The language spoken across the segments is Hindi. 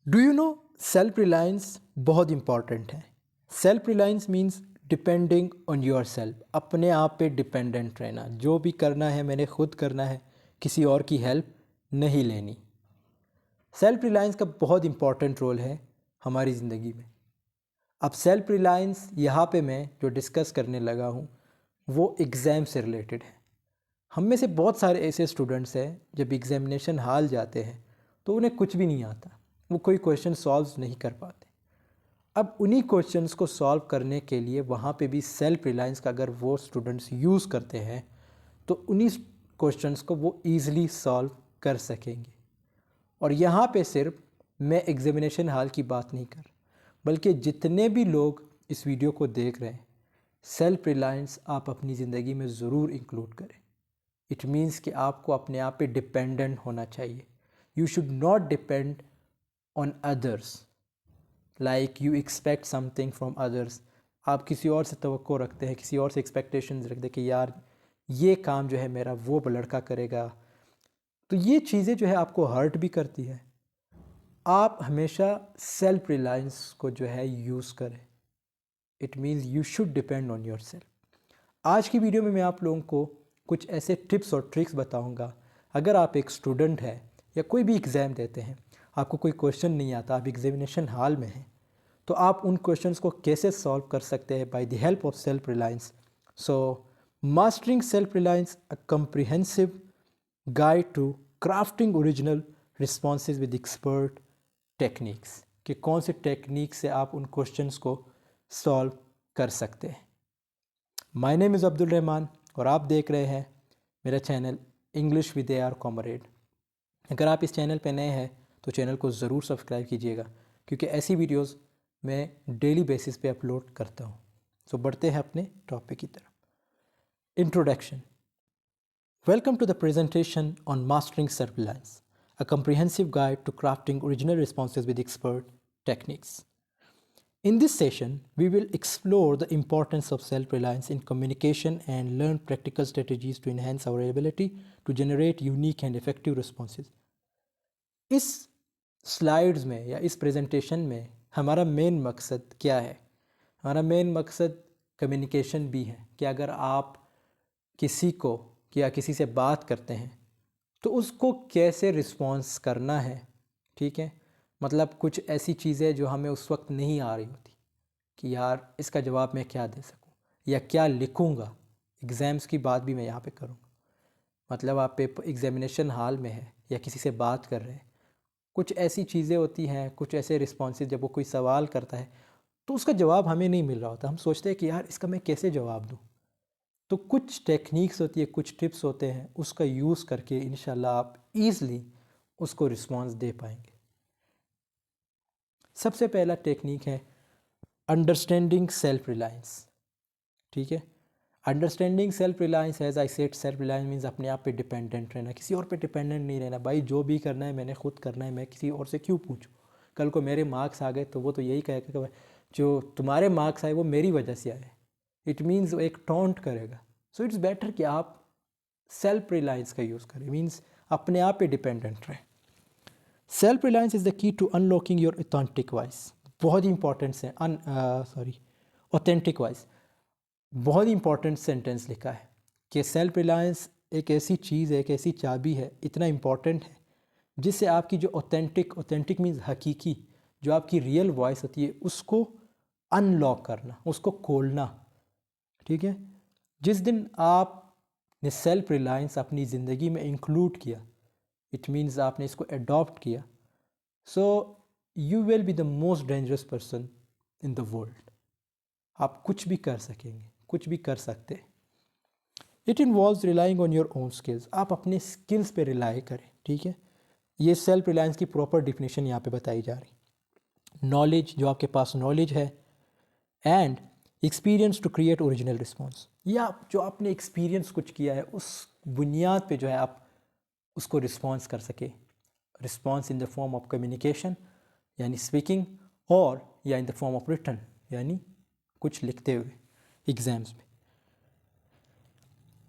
Do you know self reliance बहुत इंपॉर्टेंट है। Self reliance means depending on your self, अपने आप पे डिपेंडेंट रहना। जो भी करना है मैंने खुद करना है, किसी और की हेल्प नहीं लेनी। सेल्फ रिलायंस का बहुत इंपॉर्टेंट रोल है हमारी ज़िंदगी में। अब सेल्फ रिलायंस यहाँ पे मैं जो डिस्कस करने लगा हूँ वो एग्ज़ाम से रिलेटेड है। हम में से बहुत सारे ऐसे स्टूडेंट्स हैं जब एग्ज़ामिनेशन हाल जाते हैं तो उन्हें कुछ भी नहीं आता, वो कोई क्वेश्चन सॉल्व नहीं कर पाते। अब उन्हीं क्वेश्चंस को सॉल्व करने के लिए वहाँ पे भी सेल्फ रिलायंस का अगर वो स्टूडेंट्स यूज़ करते हैं तो उन्हीं क्वेश्चंस को वो ईज़िली सॉल्व कर सकेंगे। और यहाँ पे सिर्फ मैं एग्ज़ामिनेशन हाल की बात नहीं कर, बल्कि जितने भी लोग इस वीडियो को देख रहे हैं, सेल्फ रिलायंस आप अपनी ज़िंदगी में ज़रूर इंक्लूड करें। इट मीन्स कि आपको अपने आप पे डिपेंडेंट होना चाहिए। You should not depend on others, like you expect something from others. आप किसी और से तवक्को रखते हैं, किसी और से एक्सपेक्टेशंस रखते हैं कि यार ये काम जो है मेरा वो लड़का करेगा, तो ये चीज़ें जो है आपको हर्ट भी करती है। आप हमेशा सेल्फ रिलायंस को जो है यूज़ करें। It means you should depend on your self. आज की वीडियो में मैं आप लोगों को कुछ ऐसे टिप्स और ट्रिक्स बताऊंगा। अगर आप एक स्टूडेंट हैं या कोई भी एग्ज़ाम देते हैं, आपको कोई क्वेश्चन नहीं आता, आप एग्जामिनेशन हॉल में हैं, तो आप उन क्वेश्चंस को कैसे सॉल्व कर सकते हैं by the help of self reliance. So mastering self reliance, a comprehensive guide to crafting original responses with expert techniques, कि कौन से टेक्निक से आप उन क्वेश्चंस को सॉल्व कर सकते हैं। My name is Abdul Rahman और आप देख रहे हैं मेरा channel English with AR comrade. अगर आप इस चैनल पर नए हैं तो चैनल को ज़रूर सब्सक्राइब कीजिएगा, क्योंकि ऐसी वीडियोस मैं डेली बेसिस पे अपलोड करता हूँ। सो बढ़ते हैं अपने टॉपिक की तरफ। Introduction. Welcome to the presentation on mastering self reliance, a comprehensive guide to crafting original responses with expert techniques. In this session, we will explore the importance of self-reliance in communication and learn practical strategies to enhance our ability to generate unique and effective responses. इस स्लाइड्स में या इस प्रेजेंटेशन में हमारा मेन मकसद क्या है? हमारा मेन मकसद कम्युनिकेशन भी है कि अगर आप किसी को या किसी से बात करते हैं तो उसको कैसे रिस्पॉन्स करना है। ठीक है, मतलब कुछ ऐसी चीज़ें जो हमें उस वक्त नहीं आ रही होती कि यार इसका जवाब मैं क्या दे सकूं या क्या लिखूंगा। एग्ज़ाम्स की बात भी मैं यहाँ पे करूँगा। मतलब आप एग्ज़ामिनेशन हॉल में है या किसी से बात कर रहे हैं, कुछ ऐसी चीज़ें होती हैं, कुछ ऐसे रिस्पॉन्सेज, जब वो कोई सवाल करता है तो उसका जवाब हमें नहीं मिल रहा होता। हम सोचते हैं कि यार इसका मैं कैसे जवाब दूँ। तो कुछ टेक्निक्स होती है, कुछ टिप्स होते हैं, उसका यूज़ करके इंशाल्लाह आप ईज़िली उसको रिस्पॉन्स दे पाएंगे। सबसे पहला टेक्निक है अंडरस्टैंडिंग सेल्फ रिलायंस। ठीक है, understanding self reliance, as I said, self reliance means अपने आप पे डिपेंडेंट रहना, किसी और पे डिपेंडेंट नहीं रहना। भाई जो भी करना है मैंने खुद करना है, मैं किसी और से क्यों पूछूं। कल को मेरे मार्क्स आ गए तो वो तो यही कहेगा कि जो तुम्हारे मार्क्स आए वो मेरी वजह से आए। इट मीन्स वो एक टॉन्ट करेगा। सो इट्स बेटर कि आप सेल्फ रिलायंस का यूज़ करें, मीन्स अपने आप पे डिपेंडेंट रहें। Self reliance is the key to unlocking your authentic voice. बहुत ही इंपॉर्टेंट है, ऑथेंटिक वॉइस। बहुत ही इंपॉर्टेंट सेंटेंस लिखा है कि सेल्फ रिलायंस एक ऐसी चीज़ है, एक ऐसी चाबी है, इतना इंपॉर्टेंट है, जिससे आपकी जो ऑथेंटिक मीन्स हकीकी, जो आपकी रियल वॉइस होती है उसको अनलॉक करना, उसको खोलना। ठीक है, जिस दिन आपने सेल्फ रिलायंस अपनी ज़िंदगी में इंक्लूड किया, इट मीन्स आपने इसको अडॉप्ट किया, so you will be the most dangerous person in the world. आप कुछ भी कर सकेंगे, कुछ भी कर सकते हैं। It involves relying on your own skills. आप अपने स्किल्स पे रिलाई करें। ठीक है, ये सेल्फ रिलायंस की प्रॉपर डिफिनेशन यहाँ पे बताई जा रही। नॉलेज, जो आपके पास नॉलेज है, and experience to create original response, या जो आपने एक्सपीरियंस कुछ किया है उस बुनियाद पे जो है आप उसको रिस्पॉन्स कर सके। Response in the form of communication यानी स्पीकिंग, और या in the form of written यानी कुछ लिखते हुए एग्जाम्स में।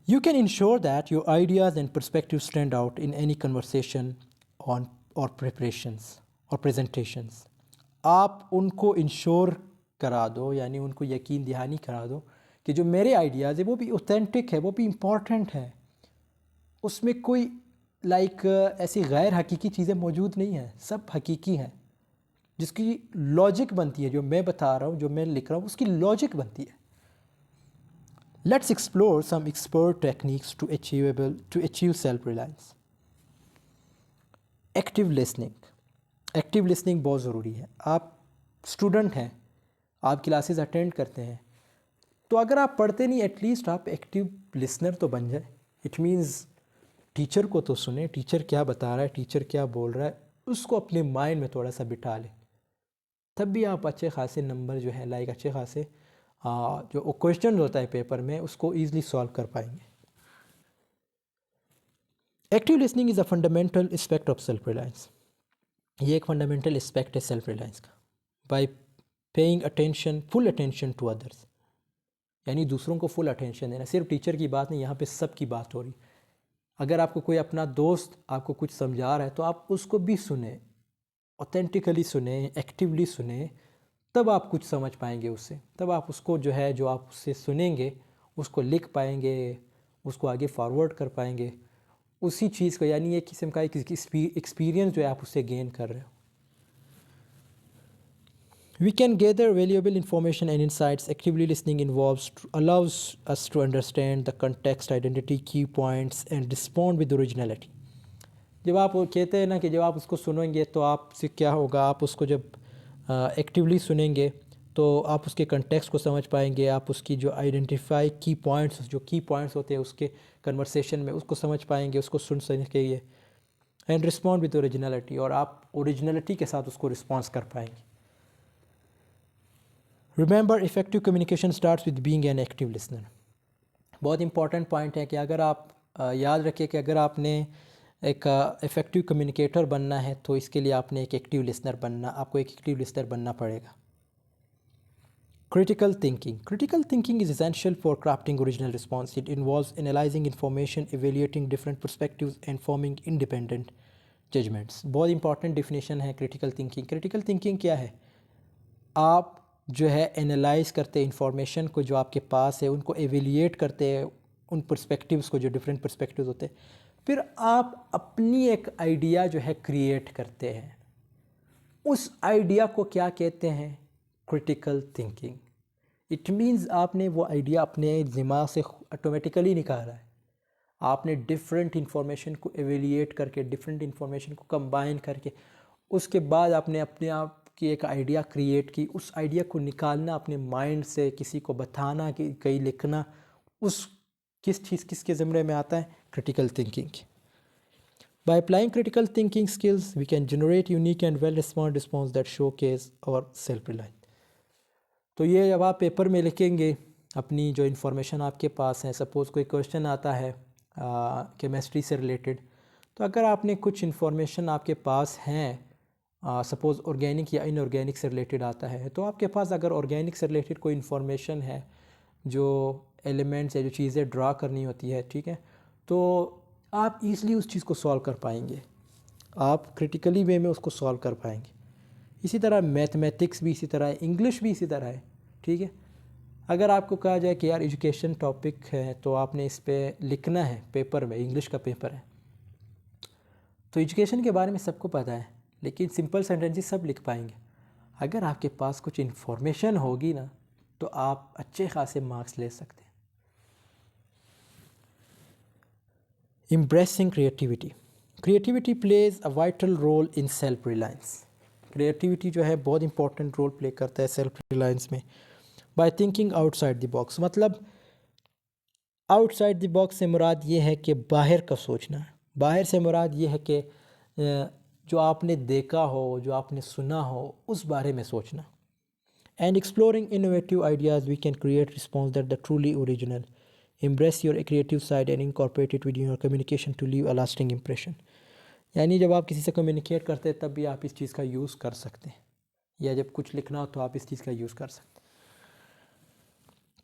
You can ensure that your ideas and perspectives stand out in any conversation on or preparations. और प्रेजेंटेशंस, आप उनको इंश्योर करा दो, यानी उनको यकीन दहानी करा दो कि जो मेरे आइडियाज़ है वो भी ऑथेंटिक है, वो भी इम्पॉर्टेंट है, उसमें कोई ऐसी गैर हकीकी चीज़ें मौजूद नहीं हैं, सब हकीकी हैं, जिसकी लॉजिक बनती है, जो मैं बता रहा हूँ, जो मैं लिख रहा हूँ, उसकी लॉजिक बनती है। Let's explore some expert techniques to achieve self reliance. Active listening. Active listening बहुत ज़रूरी है। आप स्टूडेंट हैं, आप क्लासेस अटेंड करते हैं, तो अगर आप पढ़ते नहीं, एटलीस्ट आप एक्टिव लिसनर तो बन जाए। इट मीन्स टीचर को तो सुने, टीचर क्या बता रहा है, टीचर क्या बोल रहा है, उसको अपने माइंड में थोड़ा सा बिठा लें, तब भी आप अच्छे खासे नंबर जो है अच्छे खासे जो क्वेश्चन होता है पेपर में, उसको ईज़िली सॉल्व कर पाएंगे। Active listening is a fundamental aspect of self reliance. ये एक फंडामेंटल एस्पेक्ट है सेल्फ रिलायंस का। By paying attention, full attention to others, यानी दूसरों को फुल अटेंशन देना। सिर्फ टीचर की बात नहीं, यहाँ पे सब की बात हो रही। अगर आपको कोई अपना दोस्त आपको कुछ समझा रहा है तो आप उसको भी सुने, ऑथेंटिकली सुने, एक्टिवली सुने, तब आप कुछ समझ पाएंगे उससे। तब आप उसको जो आप उससे सुनेंगे उसको लिख पाएंगे, उसको आगे फॉरवर्ड कर पाएंगे उसी चीज़ को, यानी एक किस्म का एक्सपीरियंस जो है आप उससे गेन कर रहे हो। We can gather valuable information and insights. Actively listening allows us to understand the context, identity, key points, and respond with originality. जब आप कहते हैं ना कि जब आप उसको सुनेंगे तो आपसे क्या होगा, आप उसको जब एक्टिवली सुनेंगे तो आप उसके कंटेक्स्ट को समझ पाएंगे, आप उसकी जो आइडेंटिफाई की पॉइंट्स होते हैं उसके कन्वर्सेशन में, उसको समझ पाएंगे, उसको सुन सकेंगे। एंड रिस्पॉन्ड विद ओरिजिनलिटी, और आप ओरिजिनलिटी के साथ उसको रिस्पॉन्स कर पाएंगे। Remember, effective communication starts with being an active listener. बहुत इंपॉर्टेंट पॉइंट है कि अगर आप याद रखिए कि अगर आपने एक इफ़ेक्टिव कम्युनिकेटर बनना है तो इसके लिए आपने एक एक्टिव लिसनर बनना पड़ेगा। Critical thinking is essential for crafting original response. It involves analyzing information, evaluating different perspectives and forming independent judgments. बहुत इंपॉर्टेंट डिफिनेशन है क्रिटिकल थिंकिंग। क्रिटिकल थिंकिंग क्या है? आप जो है एनालाइज करते हैं इंफॉर्मेशन को जो आपके पास है, उनको एवेल्युएट करते हैं, उन पर्सपेक्टिव्स को जो डिफरेंट पर्सपेक्टिव्स होते हैं, फिर आप अपनी एक आइडिया जो है क्रिएट करते हैं। उस आइडिया को क्या कहते हैं? Critical thinking. इट मीन्स आपने वो आइडिया अपने दिमाग से ऑटोमेटिकली निकाला है, आपने डिफरेंट इंफॉर्मेशन को एवेल्युएट करके, डिफरेंट इंफॉर्मेशन को कंबाइन करके, उसके बाद आपने अपने आप की एक आइडिया क्रिएट की। उस आइडिया को निकालना अपने माइंड से, किसी को बताना, कि कहीं लिखना, उस किसके ज़िम्मे में आता है? Critical thinking. By applying critical thinking skills we can generate unique and well response that showcase our self reliance. तो ये जब आप पेपर में लिखेंगे अपनी जो इन्फॉर्मेशन आपके पास है, सपोज़ कोई क्वेश्चन आता है केमिस्ट्री से रिलेटेड, तो अगर आपने कुछ इन्फॉर्मेशन आपके पास हैं, सपोज़ ऑर्गेनिक या इनऑर्गेनिक से रिलेटेड आता है, तो आपके पास अगर ऑर्गेनिक से रिलेटेड कोई इन्फॉर्मेशन है, जो एलिमेंट्स या जो चीज़ें ड्रा करनी होती है, ठीक है, तो आप ईज़िली उस चीज़ को सॉल्व कर पाएंगे, आप क्रिटिकली वे में उसको सॉल्व कर पाएंगे। इसी तरह मैथमेटिक्स भी इसी तरह है, इंग्लिश भी इसी तरह है, ठीक है। अगर आपको कहा जाए कि यार एजुकेशन टॉपिक है तो आपने इस पे लिखना है पेपर में, इंग्लिश का पेपर है, तो एजुकेशन के बारे में सबको पता है, लेकिन सिंपल सेंटेंसेस सब लिख पाएंगे। अगर आपके पास कुछ इन्फॉर्मेशन होगी ना, तो आप अच्छे खासे मार्क्स ले सकते हैं। Embracing creativity plays a vital role in self reliance. Creativity जो है बहुत इंपॉर्टेंट रोल प्ले करता है सेल्फ रिलायंस में। By thinking outside the box, मतलब आउटसाइड द बॉक्स से मुराद ये है कि बाहर का सोचना। बाहर से मुराद ये है कि जो आपने देखा हो, जो आपने सुना हो, उस बारे में सोचना। And exploring innovative ideas we can create response that the truly original. Embrace your creative side and incorporate it with your communication to leave a lasting impression. यानी जब आप किसी से कम्युनिकेट करते हैं तब भी आप इस चीज़ का यूज़ कर सकते हैं, या जब कुछ लिखना हो तो आप इस चीज़ का यूज़ कर सकते हैं।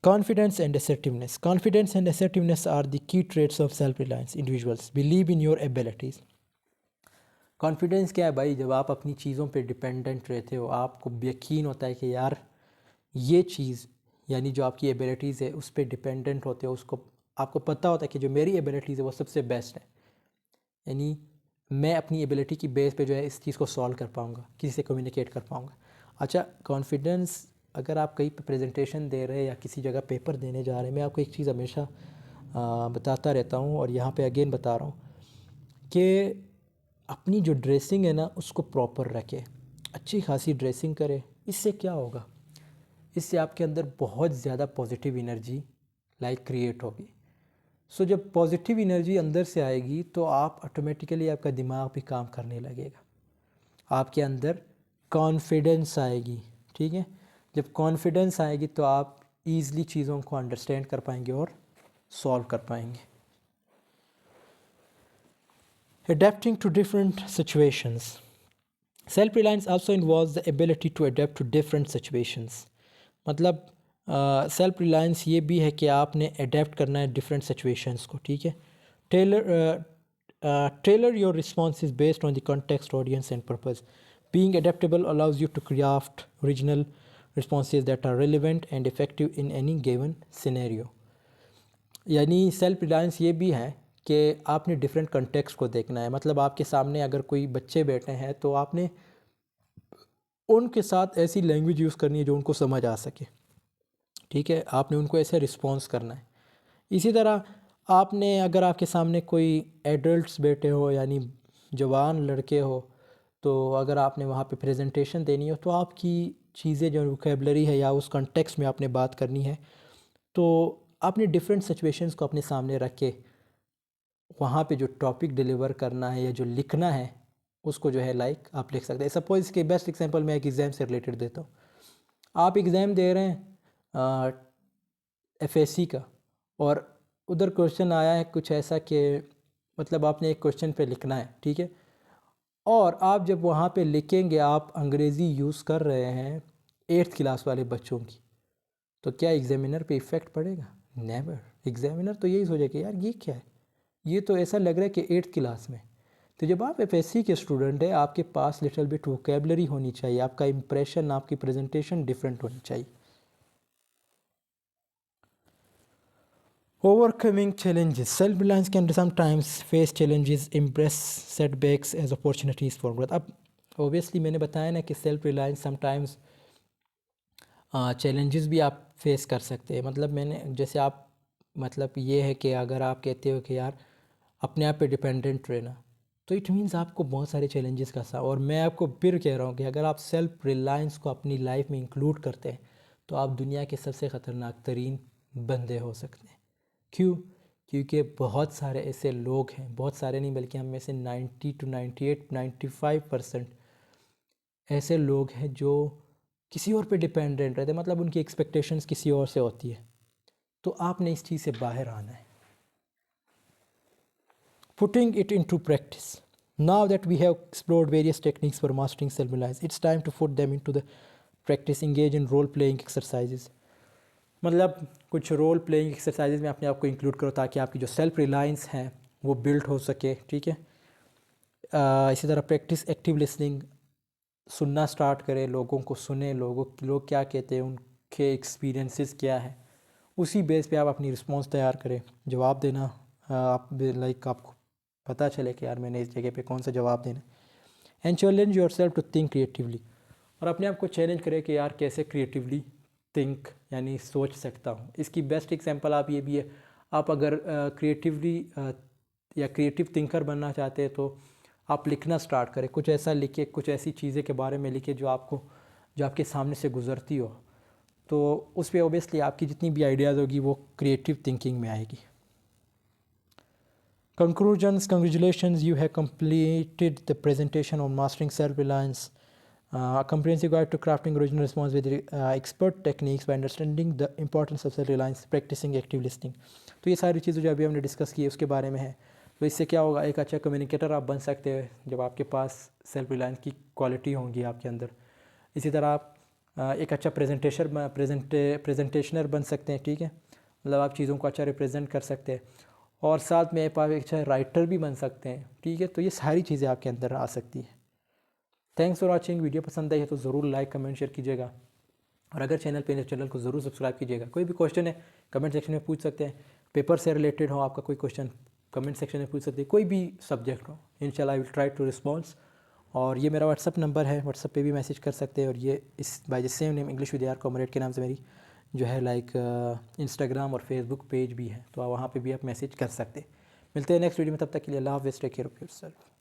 Confidence and assertiveness. Confidence and assertiveness are the key traits of self-reliance. Individuals believe in your abilities. Confidence क्या है भाई? जब आप अपनी चीज़ों पे डिपेंडेंट रहते हो, आपको यकीन होता है कि यार ये चीज़ यानी जो आपकी एबिलिटीज़ है उस पर डिपेंडेंट होते हो, उसको आपको पता होता है कि जो मेरी एबिलिटीज़ है वो सबसे बेस्ट है, यानी मैं अपनी एबिलिटी की बेस पे जो है इस चीज़ को सॉल्व कर पाऊँगा, किसी से कम्युनिकेट कर पाऊँगा। अच्छा, कॉन्फिडेंस अगर आप कहीं पे प्रेजेंटेशन दे रहे हैं या किसी जगह पेपर देने जा रहे हैं, मैं आपको एक चीज़ हमेशा बताता रहता हूँ और यहाँ पे अगेन बता रहा हूँ कि अपनी जो ड्रेसिंग है ना उसको प्रॉपर रखें, अच्छी खासी ड्रेसिंग करें। इससे क्या होगा? इससे आपके अंदर बहुत ज़्यादा पॉजिटिव एनर्जी क्रिएट होगी। सो जब पॉजिटिव एनर्जी अंदर से आएगी तो आप ऑटोमेटिकली आपका दिमाग भी काम करने लगेगा, आपके अंदर कॉन्फिडेंस आएगी। ठीक है, जब कॉन्फिडेंस आएगी तो आप ईज़िली चीज़ों को अंडरस्टैंड कर पाएंगे और सॉल्व कर पाएंगे। Adapting to different situations. Self-reliance also involves the ability to adapt to different situations. मतलब सेल्फ रिलायंस ये भी है कि आपने अडेप्ट करना है डिफरेंट सिचुएशंस को। ठीक है, tailor your response based on the context, audience and purpose. Being adaptable allows you to craft original responses that are relevant and effective in any given scenario. यानी सेल्फ रिलायंस ये भी है कि आपने डिफरेंट कंटेक्स्ट को देखना है। मतलब आपके सामने अगर कोई बच्चे बैठे हैं तो आपने उनके साथ ऐसी लैंग्वेज यूज़ करनी है जो उनको समझ आ सके। ठीक है, आपने उनको ऐसे रिस्पॉन्स करना है। इसी तरह आपने अगर आपके सामने कोई एडल्ट्स बैठे हो यानी जवान लड़के हो, तो अगर आपने वहाँ पे प्रेजेंटेशन देनी हो तो आपकी चीज़ें जो वोकेबलरी है या उस कॉन्टेक्स्ट में आपने बात करनी है, तो आपने डिफरेंट सिचुएशंस को अपने सामने रख के वहाँ पे जो टॉपिक डिलीवर करना है या जो लिखना है उसको जो है आप लिख सकते हैं। सपोज इसके बेस्ट एग्जांपल मैं एक एग्ज़ाम से रिलेटेड देता हूँ। आप एग्ज़ाम दे रहे हैं एफएससी का और उधर क्वेश्चन आया है कुछ ऐसा कि मतलब आपने एक क्वेश्चन पे लिखना है। ठीक है, और आप जब वहाँ पे लिखेंगे आप अंग्रेज़ी यूज़ कर रहे हैं 8th क्लास वाले बच्चों की, तो क्या एग्ज़ामिनर पे इफ़ेक्ट पड़ेगा? नेवर। एग्ज़ामिनर तो यही सोचेगा यार ये क्या है, ये तो ऐसा लग रहा है कि 8th क्लास में। तो जब आप एफएससी के स्टूडेंट हैं, आपके पास लिटिल बिट वोकेबलरी होनी चाहिए, आपका इंप्रेशन, आपकी प्रेजेंटेशन डिफरेंट होनी चाहिए। Overcoming challenges. Self-reliance can sometimes face challenges, embrace setbacks as opportunities for growth. अब obviously मैंने बताया ना कि सेल्फ रिलायंस समटाइम्स चैलेंजेस भी आप फेस कर सकते हैं। मतलब मैंने जैसे आप मतलब ये है कि अगर आप कहते हो कि यार अपने आप पे डिपेंडेंट रहना, तो इट मीन्स आपको बहुत सारे चैलेंजेस का और मैं आपको फिर कह रहा हूँ कि अगर आप सेल्फ रिलायंस को अपनी लाइफ में इंक्लूड करते हैं तो आप दुनिया के सबसे ख़तरनाक तरीन बंदे हो सकते हैं। क्यों? क्योंकि बहुत सारे ऐसे लोग हैं, बहुत सारे नहीं बल्कि हम में से 90 to 98 95% ऐसे लोग हैं जो किसी और पे डिपेंडेंट रहते हैं। मतलब उनकी एक्सपेक्टेशंस किसी और से होती है, तो आपने इस चीज़ से बाहर आना है। Putting it into practice. Now that we have explored various techniques for mastering self-reliance, it's time to put them into the practice. Engage in role-playing exercises. मतलब कुछ रोल प्लेइंग एक्सरसाइजेज में अपने आप को इंक्लूड करो ताकि आपकी जो सेल्फ रिलायंस है वो बिल्ड हो सके। ठीक है, इसी तरह प्रैक्टिस एक्टिव लिसनिंग, सुनना स्टार्ट करें, लोगों को सुने, लोग क्या कहते हैं, उनके एक्सपीरियंसेस क्या है, उसी बेस पे आप अपनी रिस्पॉन्स तैयार करें। जवाब देना आप आपको पता चले कि यार मैंने इस जगह पे कौन सा जवाब देना। And challenge your self to think creatively, और अपने आप को चैलेंज करें कि यार कैसे क्रिएटिवली थिंक यानी सोच सकता हूँ। इसकी बेस्ट एग्जांपल आप ये भी है, आप अगर क्रिएटिवली या क्रिएटिव थिंकर बनना चाहते हैं तो आप लिखना स्टार्ट करें, कुछ ऐसा लिखिए, कुछ ऐसी चीज़ें के बारे में लिखिए जो आपके सामने से गुज़रती हो, तो उस पर ओबियसली आपकी जितनी भी आइडियाज़ होगी वो क्रिएटिव थिंकिंग में आएगी। Conclusions. Congratulations, you have completed the presentation on mastering self-reliance, a comprehensive guide to crafting original response with expert techniques by understanding the importance of self-reliance, practicing active listening. तो ये सारी चीज़ें जो अभी हमने डिस्कस की है उसके बारे में है। तो इससे क्या होगा, एक अच्छा कम्युनिकेटर आप बन सकते हैं जब आपके पास सेल्फ रिलायंस की क्वालिटी होंगी आपके अंदर। इसी तरह आप एक अच्छा प्रेजेंटेशनर बन सकते हैं। ठीक है, मतलब आप चीज़ों को अच्छा रिप्रेजेंट कर सकते हैं। और साथ में आप एक अच्छा राइटर भी बन सकते हैं, ठीक है। तो ये सारी चीज़ें आपके अंदर आ सकती हैं। Thanks for watching. वीडियो पसंद आई है तो ज़रूर लाइक कमेंट शेयर कीजिएगा, और अगर चैनल पे चैनल को ज़रूर सब्सक्राइब कीजिएगा। कोई भी क्वेश्चन है कमेंट सेक्शन में पूछ सकते हैं, पेपर से रिलेटेड हो आपका कोई क्वेश्चन कमेंट सेक्शन में पूछ सकते हैं, कोई भी सब्जेक्ट हो, इंशाल्लाह I will try to response. और ये मेरा व्हाट्सअप नंबर है, व्हाट्सअप पे भी मैसेज कर सकते हैं। और ये इस by the same name English with AR comrade के नाम से मेरी जो है इंस्टाग्राम और फेसबुक पेज भी है, तो वहाँ पे भी आप मैसेज कर सकते हैं। मिलते हैं नेक्स्ट वीडियो में, तब तक के लिए अल्लाह हाफ़िज़, टेक केयर ऑफ़ योरसेल्फ।